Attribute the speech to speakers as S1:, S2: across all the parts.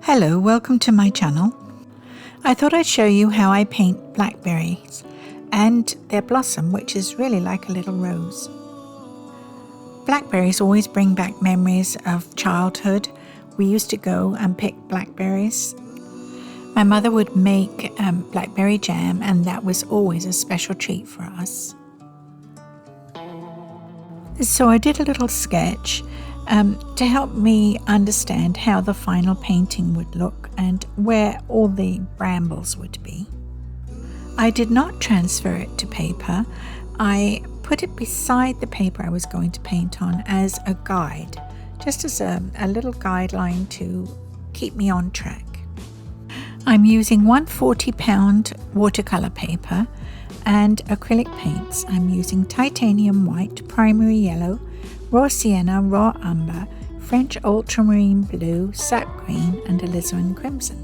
S1: Hello, welcome to my channel. I thought I'd show you how I paint blackberries and their blossom, which is really like a little rose. Blackberries always bring back memories of childhood. We used to go and pick blackberries. My mother would make blackberry jam, and that was always a special treat for us. So I did a little sketch to help me understand how the final painting would look and where all the brambles would be. I did not transfer it to paper. I put it beside the paper I was going to paint on as a guide, just as a little guideline to keep me on track. I'm using 140-pound watercolor paper and acrylic paints. I'm using titanium white, primary yellow, raw sienna, raw umber, French ultramarine blue, sap green, and alizarin crimson.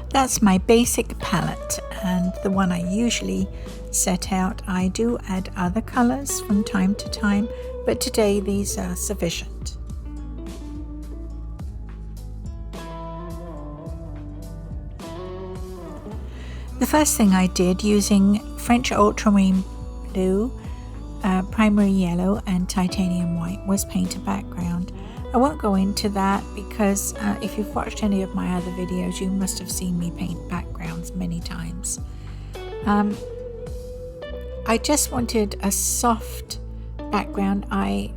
S1: That's my basic palette and the one I usually set out. I do add other colors from time to time, but today these are sufficient. The first thing I did, using French ultramarine blue, primary yellow and titanium white, was paint a background. I won't go into that because if you've watched any of my other videos, you must have seen me paint backgrounds many times. I just wanted a soft background. I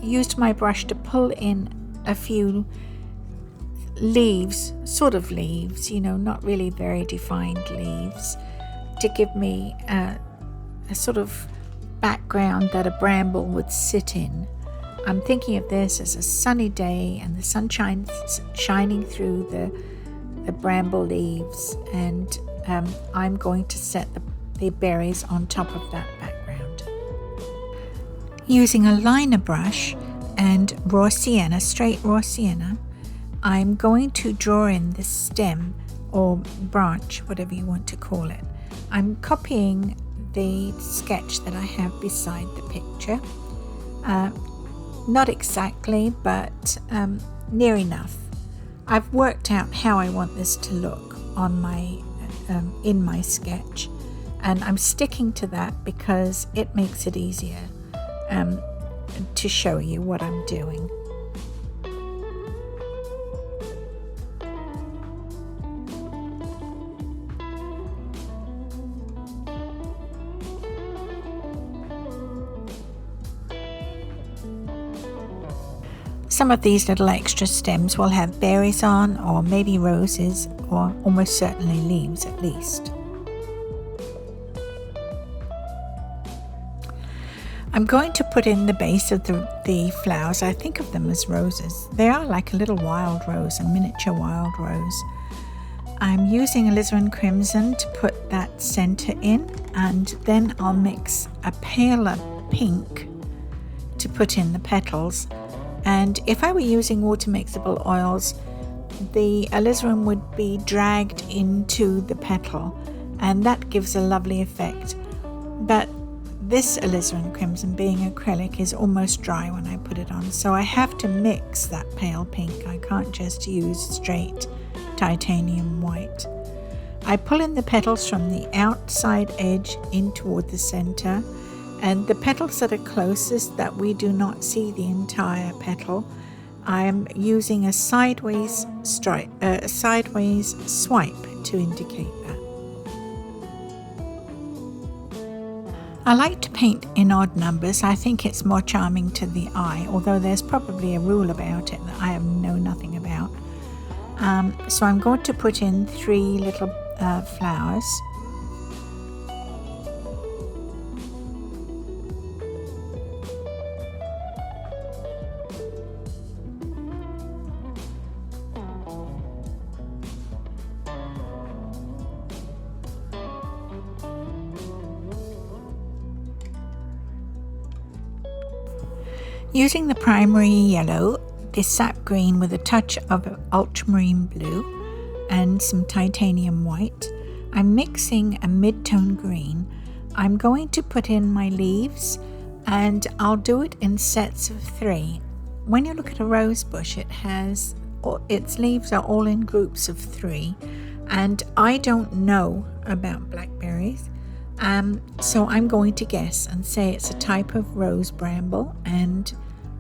S1: used my brush to pull in a few leaves, sort of leaves, not really very defined leaves, to give me a sort of background that a bramble would sit in. I'm thinking of this as a sunny day and the sunshine shining through the bramble leaves, and I'm going to set the berries on top of that background. Using a liner brush and raw sienna, straight raw sienna, I'm going to draw in the stem or branch, whatever you want to call it. I'm copying the sketch that I have beside the picture. Not exactly, but near enough. I've worked out how I want this to look on in my sketch, and I'm sticking to that because it makes it easier to show you what I'm doing. Some of these little extra stems will have berries on, or maybe roses, or almost certainly leaves at least. I'm going to put in the base of the flowers. I think of them as roses. They are like a little wild rose, a miniature wild rose. I'm using alizarin crimson to put that center in, and then I'll mix a paler pink to put in the petals. And if I were using water mixable oils, the alizarin would be dragged into the petal, and that gives a lovely effect. But this alizarin crimson, being acrylic, is almost dry when I put it on, so I have to mix that pale pink. I can't just use straight titanium white. I pull in the petals from the outside edge in toward the center, and the petals that are closest, that we do not see the entire petal, I'm using a sideways swipe to indicate that. I like to paint in odd numbers. I think it's more charming to the eye, although there's probably a rule about it that I know nothing about. So I'm going to put in 3 little flowers. Using the primary yellow, the sap green with a touch of ultramarine blue and some titanium white, I'm mixing a mid-tone green. I'm going to put in my leaves, and I'll do it in sets of 3. when you look at a rose bush, its leaves are all in groups of 3, and I don't know about blackberries, so I'm going to guess and say it's a type of rose bramble, and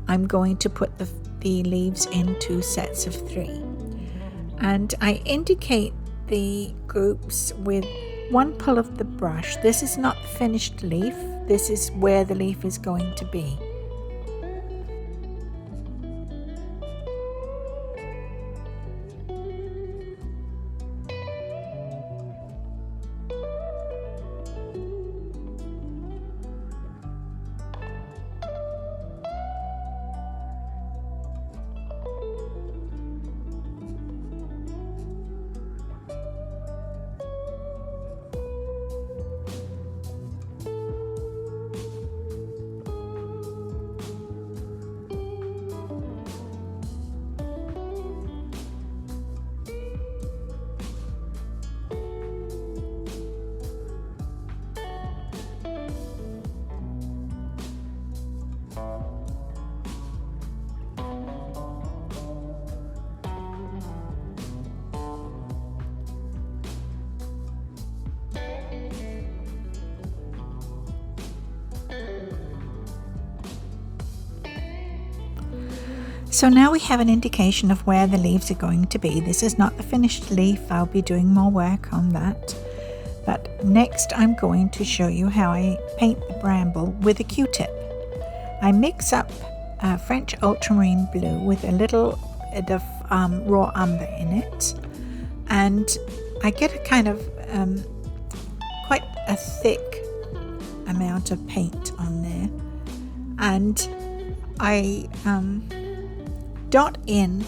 S1: I'm going to put the leaves into sets of 3. And I indicate the groups with one pull of the brush. This is not the finished leaf, this is where the leaf is going to be. So now we have an indication of where the leaves are going to be. This is not the finished leaf, I'll be doing more work on that. But next I'm going to show you how I paint the bramble with a Q-tip. I mix up French ultramarine blue with a little bit of raw umber in it, and I get a kind of quite a thick amount of paint on there, and I dot in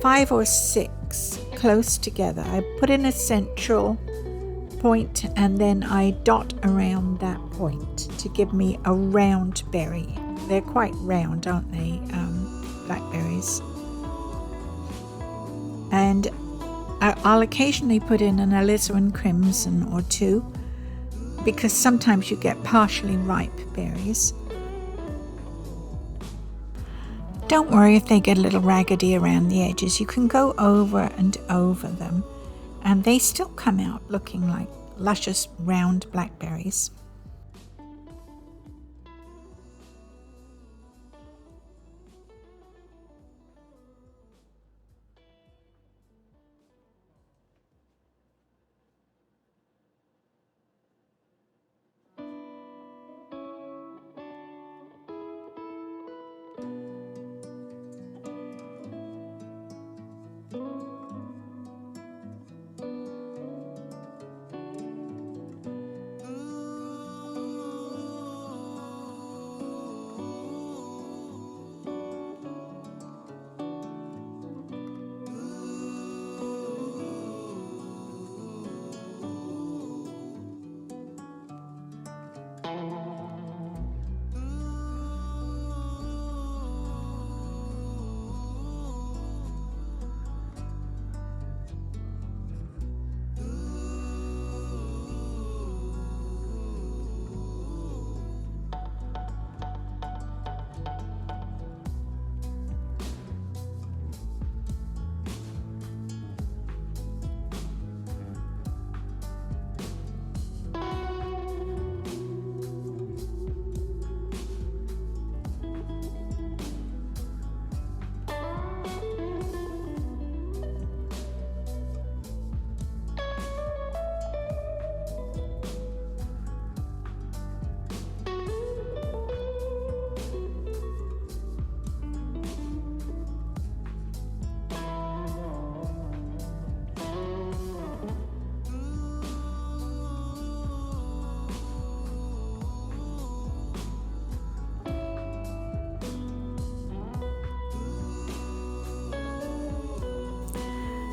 S1: 5 or 6 close together. I put in a central point and then I dot around that point to give me a round berry. They're quite round, aren't they, blackberries? And I'll occasionally put in an alizarin crimson or 2, because sometimes you get partially ripe berries. Don't worry if they get a little raggedy around the edges. You can go over and over them, and they still come out looking like luscious round blackberries.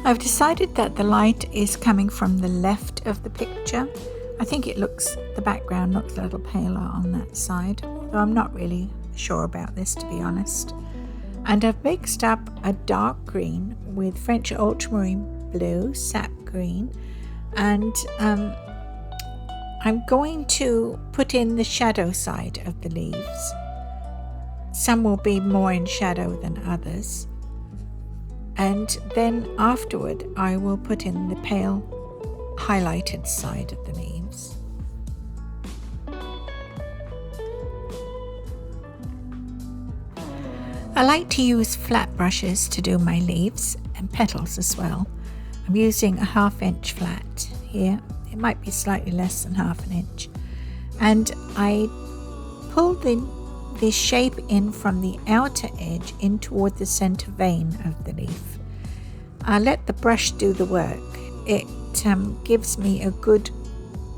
S1: I've decided that the light is coming from the left of the picture. I think the background looks a little paler on that side, though I'm not really sure about this, to be honest. And I've mixed up a dark green with French ultramarine blue, sap green, and I'm going to put in the shadow side of the leaves. Some will be more in shadow than others. And then afterward, I will put in the pale highlighted side of the leaves. I like to use flat brushes to do my leaves and petals as well. I'm using a 1/2 inch flat here. It might be slightly less than 1/2 inch. And I pull the shape in from the outer edge in toward the center vein of the leaf. I let the brush do the work. It gives me a good,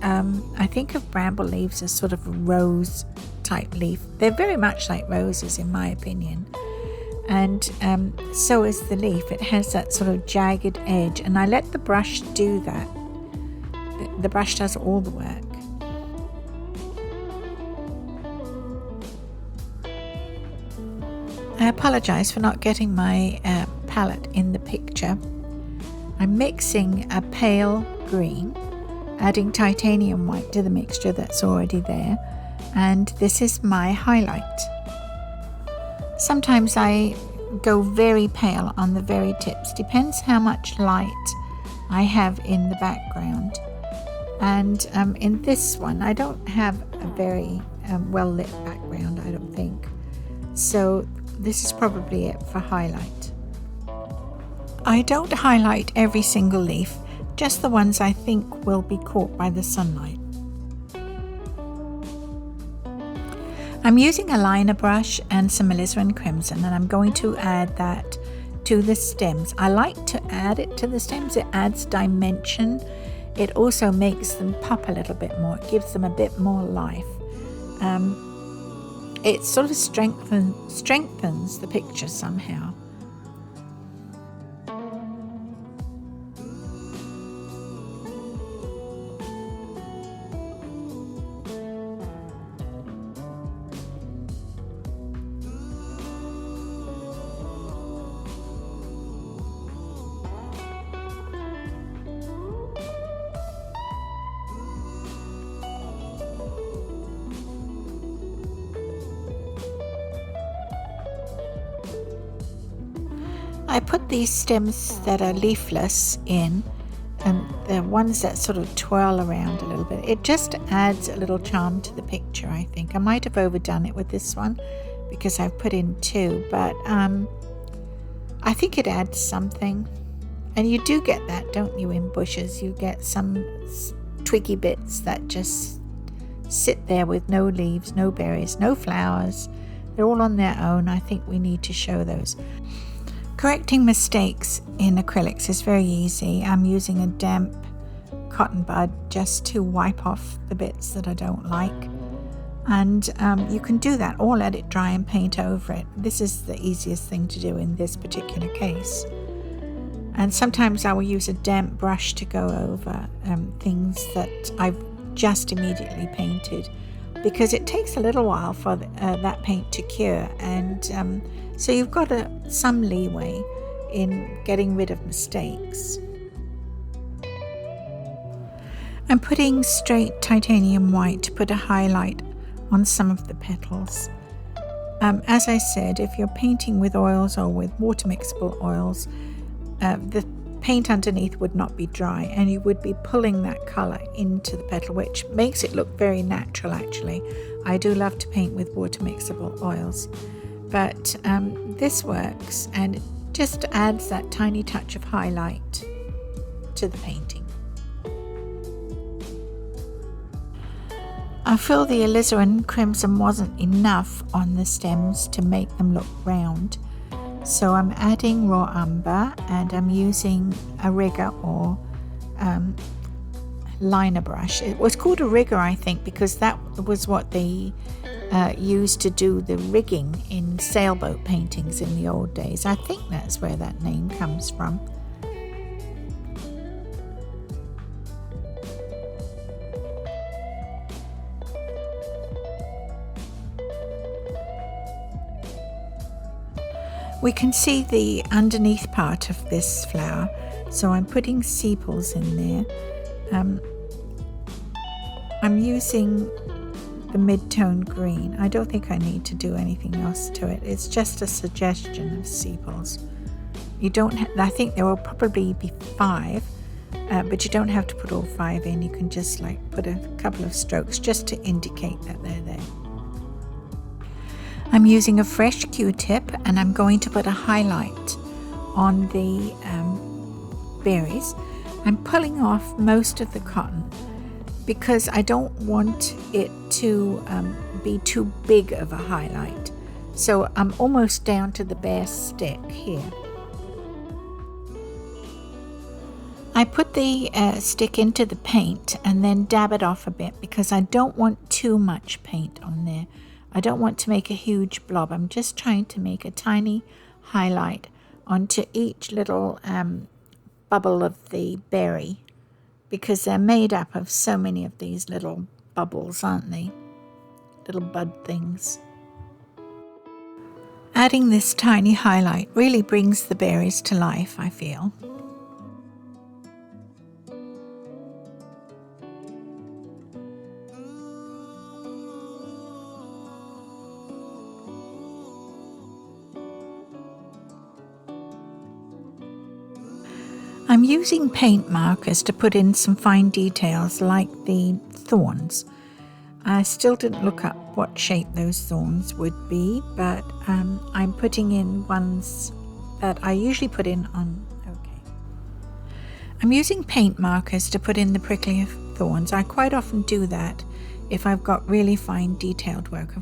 S1: I think of bramble leaves as sort of a rose type leaf. They're very much like roses in my opinion. And so is the leaf. It has that sort of jagged edge, and I let the brush do that. The brush does all the work. I apologize for not getting my palette in the picture. I'm mixing a pale green, adding titanium white to the mixture that's already there, and this is my highlight. Sometimes I go very pale on the very tips, depends how much light I have in the background. And in this one, I don't have a very well lit background, I don't think. So this is probably it for highlight. I don't highlight every single leaf, just the ones I think will be caught by the sunlight. I'm using a liner brush and some alizarin crimson, and I'm going to add that to the stems. I like to add it to the stems. It adds dimension. It also makes them pop a little bit more. It gives them a bit more life. It sort of strengthens the picture somehow. I put these stems that are leafless in, and the ones that sort of twirl around a little bit. It just adds a little charm to the picture, I think. I might have overdone it with this one because I've put in 2, but I think it adds something. And you do get that, don't you, in bushes? You get some twiggy bits that just sit there with no leaves, no berries, no flowers. They're all on their own. I think we need to show those. Correcting mistakes in acrylics is very easy. I'm using a damp cotton bud just to wipe off the bits that I don't like. And you can do that or let it dry and paint over it. This is the easiest thing to do in this particular case. And sometimes I will use a damp brush to go over things that I've just immediately painted, because it takes a little while for that paint to cure, and so you've got some leeway in getting rid of mistakes. I'm putting straight titanium white to put a highlight on some of the petals. As I said, if you're painting with oils or with water mixable oils, the paint underneath would not be dry, and you would be pulling that colour into the petal, which makes it look very natural actually. I do love to paint with water mixable oils, but this works and it just adds that tiny touch of highlight to the painting. I feel the alizarin crimson wasn't enough on the stems to make them look round, so I'm adding raw umber, and I'm using a rigger or liner brush. It was called a rigger, I think, because that was what they used to do the rigging in sailboat paintings in the old days. I think that's where that name comes from. We can see the underneath part of this flower, so I'm putting sepals in there. I'm using the mid-tone green. I don't think I need to do anything else to it. It's just a suggestion of sepals. You don't I think there will probably be 5, but you don't have to put all 5 in. You can just like put a couple of strokes just to indicate that they're there. I'm using a fresh Q-tip and I'm going to put a highlight on the berries. I'm pulling off most of the cotton because I don't want it to be too big of a highlight. So I'm almost down to the bare stick here. I put the stick into the paint and then dab it off a bit because I don't want too much paint on there. I don't want to make a huge blob. I'm just trying to make a tiny highlight onto each little bubble of the berry because they're made up of so many of these little bubbles, aren't they? Little bud things. Adding this tiny highlight really brings the berries to life, I feel. I'm using paint markers to put in some fine details like the thorns. I still didn't look up what shape those thorns would be, but I'm putting in ones that I usually put in on, I'm using paint markers to put in the prickly thorns. I quite often do that if I've got really fine detailed work.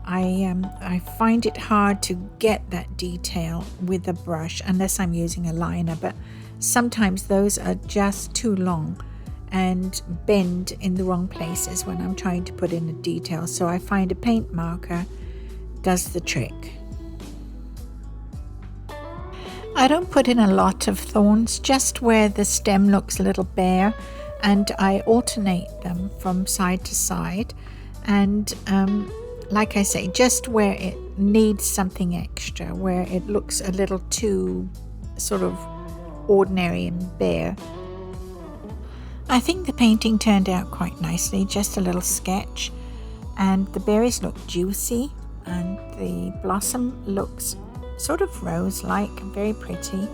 S1: I find it hard to get that detail with a brush unless I'm using a liner, but sometimes those are just too long and bend in the wrong places when I'm trying to put in a detail. So I find a paint marker does the trick. I don't put in a lot of thorns, just where the stem looks a little bare, and I alternate them from side to side. And like I say, just where it needs something extra, where it looks a little too sort of ordinary and bare. I think the painting turned out quite nicely, just a little sketch, and the berries look juicy and the blossom looks sort of rose-like, very pretty,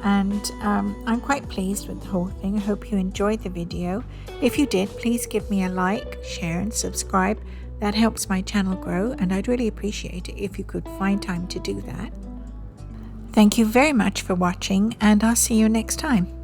S1: and I'm quite pleased with the whole thing. I hope you enjoyed the video. If you did, please give me a like, share and subscribe. That helps my channel grow, and I'd really appreciate it if you could find time to do that. Thank you very much for watching, and I'll see you next time.